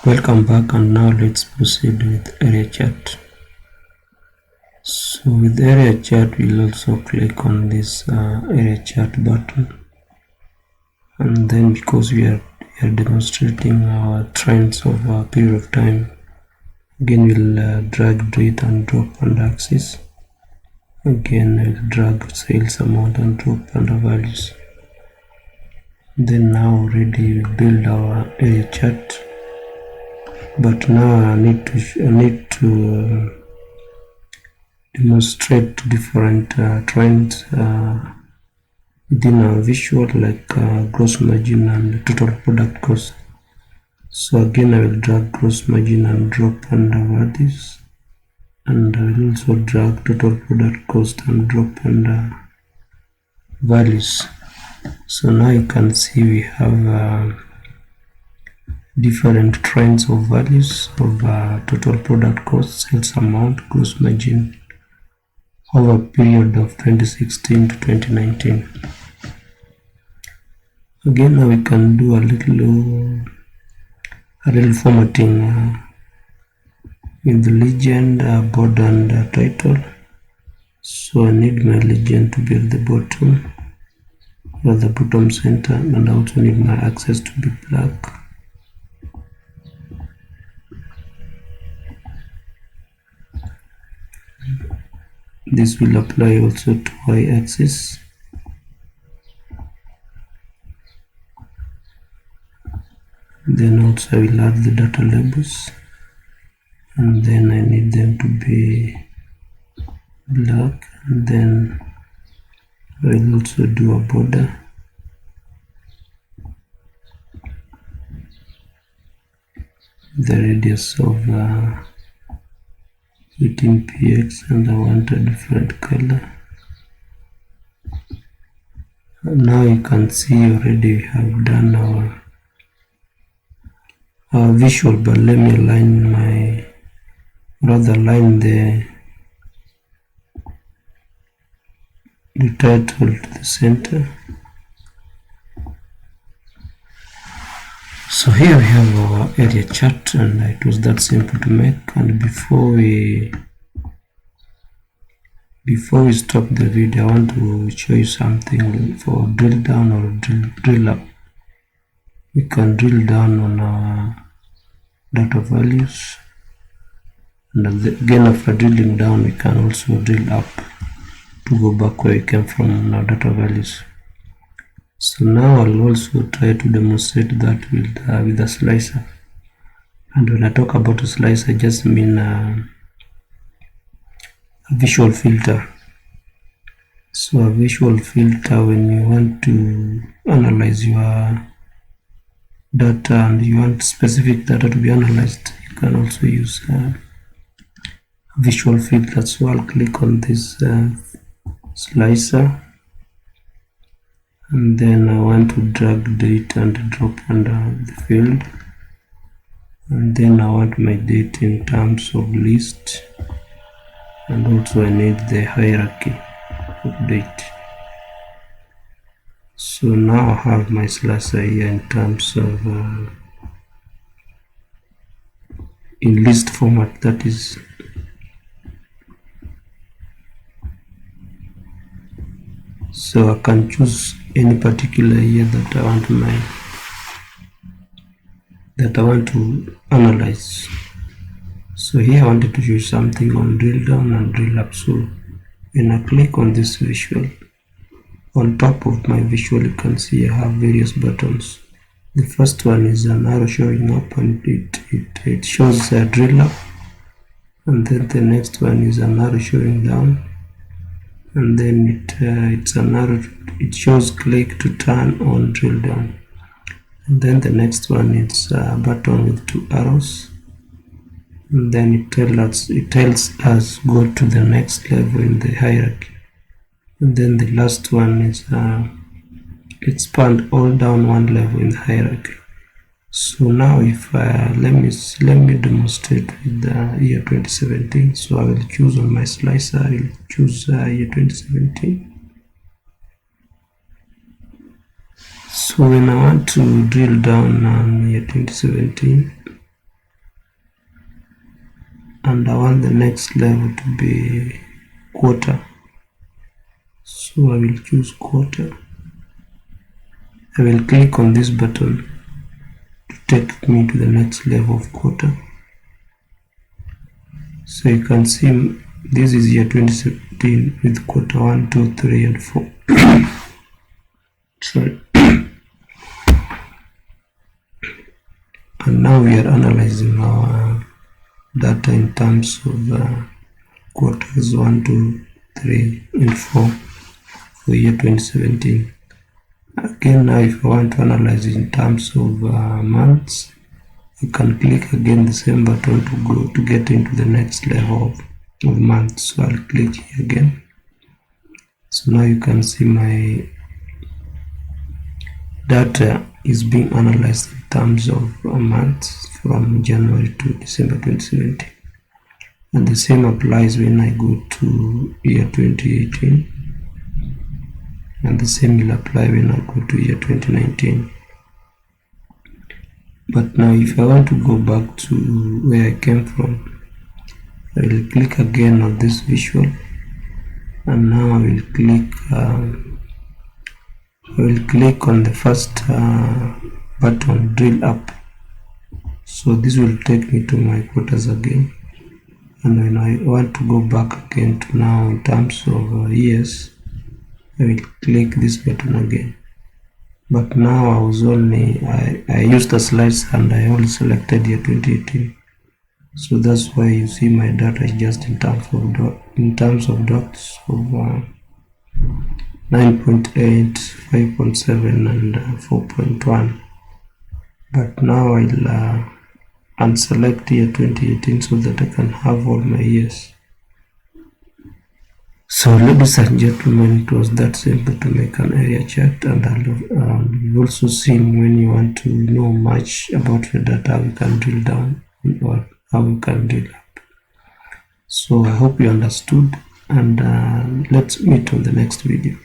Welcome back, and now let's proceed with area chart. So with area chart, we'll also click on this area chart button, and then because we are demonstrating our trends over a period of time, again we'll drag date and drop under axis. Again we'll drag sales amount and drop under values. Then now already we build our area chart, but now I need to demonstrate different trends within our visual, like gross margin and total product cost. So again I will drag gross margin and drop under values, and I will also drag total product cost and drop under values. So now you can see we have different trends of values of total product cost, sales amount, gross margin over a period of 2016 to 2019. Again, now we can do a little formatting with the legend, border and title. So I need my legend to be at the bottom or the bottom center, and I also need my axis to be black. This will apply also to y-axis. Then also I will add the data labels, and then I need them to be black, and then I will also do a border. The radius of 18 px, and I want a different color. And now you can see already we have done our visual, but let me align align the title to the center. So here we have our area chart, and it was that simple to make. And before we stop the video, I want to show you something for drill down or drill up. We can drill down on our data values, and again after drilling down we can also drill up to go back where we came from on our data values. So now I'll also try to demonstrate that with a slicer. And when I talk about a slicer, I just mean a visual filter. So a visual filter, when you want to analyze your data and you want specific data to be analyzed, you can also use a visual filter. So I'll click on this slicer, and then I want to drag date and drop under the field, and then I want my date in terms of list, and also I need the hierarchy of date. So now I have my slicer here in terms of in list format, that is. So I can choose any particular year that I want to analyze. So here I wanted to choose something on drill down and drill up. So when I click on this visual, on top of my visual you can see I have various buttons. The first one is an arrow showing up, and it shows a drill up, and then the next one is an arrow showing down, and then it's an arrow, it shows click to turn on drill down, and then the next one is a button with two arrows, and then it tells us go to the next level in the hierarchy, and then the last one is expand all down one level in the hierarchy. So now if let me demonstrate with the year 2017. So I will choose on my slicer, I will choose year 2017. So when I want to drill down on year 2017, and I want the next level to be quarter, so I will choose quarter. I will click on this button to take me to the next level of quarter. So you can see this is year 2017 with quarter 1, 2, 3 and 4. Sorry. And now we are analyzing our data in terms of quarters 1, 2, 3 and 4 for year 2017. Again, now if I want to analyze it in terms of months, you can click again the same button to get into the next level of months. So I'll click here again. So now you can see my data is being analyzed in terms of months from January to December 2017. And the same applies when I go to year 2018. And the same will apply when I go to year 2019. But now if I want to go back to where I came from, I will click again on this visual, and now I will click on the first button, drill up. So this will take me to my quarters again, and when I want to go back again to now in terms of years, I will click this button again. But now I used the slides and I only selected year 2018. So that's why you see my data is just in terms of dots of 9.8, 5.7 and 4.1. But now I'll unselect year 2018 so that I can have all my years. So ladies and gentlemen, it was that simple to make an area chart, and you've also seen when you want to know much about your data, how you can drill down or how you can drill up. So I hope you understood, and let's meet on the next video.